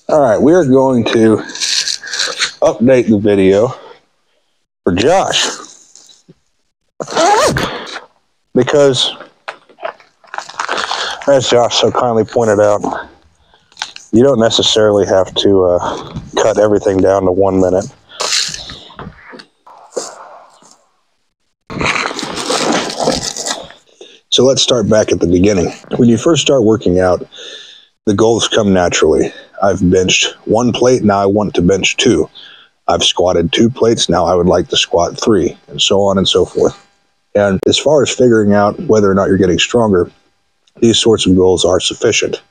All right, we are going to update the video for Josh because, as Josh so kindly pointed out, you don't necessarily have to cut everything down to 1 minute. So let's start back at the beginning. When you first start working out, the goals come naturally. I've benched 1 plate, now I want to bench 2. I've squatted 2 plates, now I would like to squat 3, and so on and so forth. And as far as figuring out whether or not you're getting stronger, these sorts of goals are sufficient.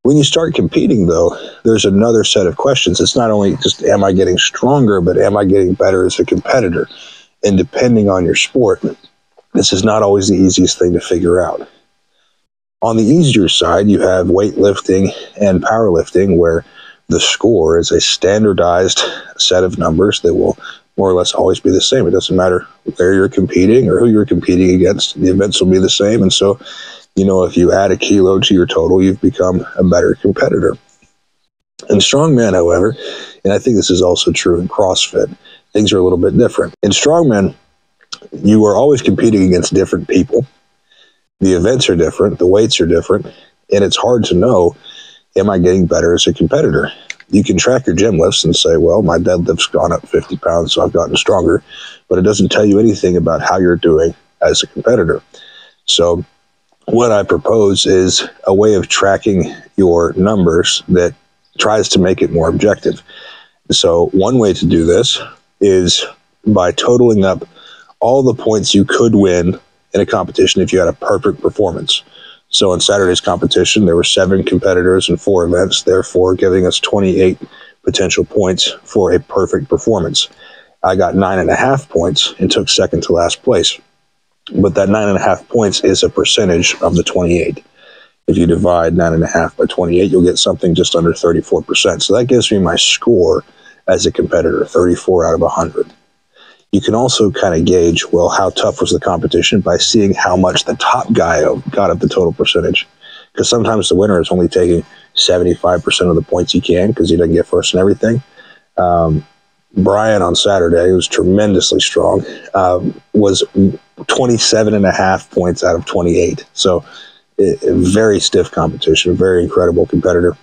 When you start competing, though, there's another set of questions. It's not only just, am I getting stronger, but am I getting better as a competitor? And depending on your sport, this is not always the easiest thing to figure out. On the easier side, you have weightlifting and powerlifting, where the score is a standardized set of numbers that will more or less always be the same. It doesn't matter where you're competing or who you're competing against. The events will be the same. And so, if you add a kilo to your total, you've become a better competitor. In Strongman, however, and I think this is also true in CrossFit, things are a little bit different. In Strongman, you are always competing against different people. The events are different, the weights are different, and it's hard to know, am I getting better as a competitor? You can track your gym lifts and say, well, my deadlift's gone up 50 pounds, so I've gotten stronger, but it doesn't tell you anything about how you're doing as a competitor. So what I propose is a way of tracking your numbers that tries to make it more objective. So one way to do this is by totaling up all the points you could win in a competition if you had a perfect performance. So in Saturday's competition, there were 7 competitors and 4 events, therefore giving us 28 potential points for a perfect performance. I got 9.5 points and took second to last place. But that 9.5 points is a percentage of the 28. If you divide 9.5 by 28, you'll get something just under 34%. So that gives me my score as a competitor, 34 out of 100. You can also kind of gauge, well, how tough was the competition by seeing how much the top guy got of the total percentage. Because sometimes the winner is only taking 75% of the points he can because he doesn't get first in everything. Brian on Saturday, who was tremendously strong, was 27.5 points out of 28. So very stiff competition, very incredible competitor.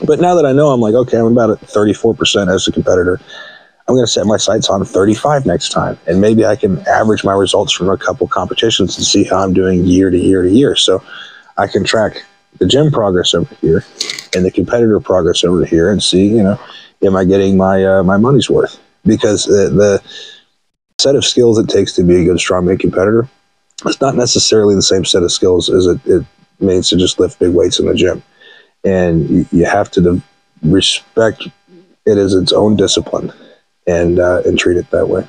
But now that I know, I'm like, okay, I'm about at 34% as a competitor. I'm going to set my sights on 35 next time. And maybe I can average my results from a couple competitions and see how I'm doing year to year to year. So I can track the gym progress over here and the competitor progress over here and see, am I getting my money's worth? Because the set of skills it takes to be a good strongman competitor, it's not necessarily the same set of skills as it means to just lift big weights in the gym. And you have to respect it as its own discipline and treat it that way.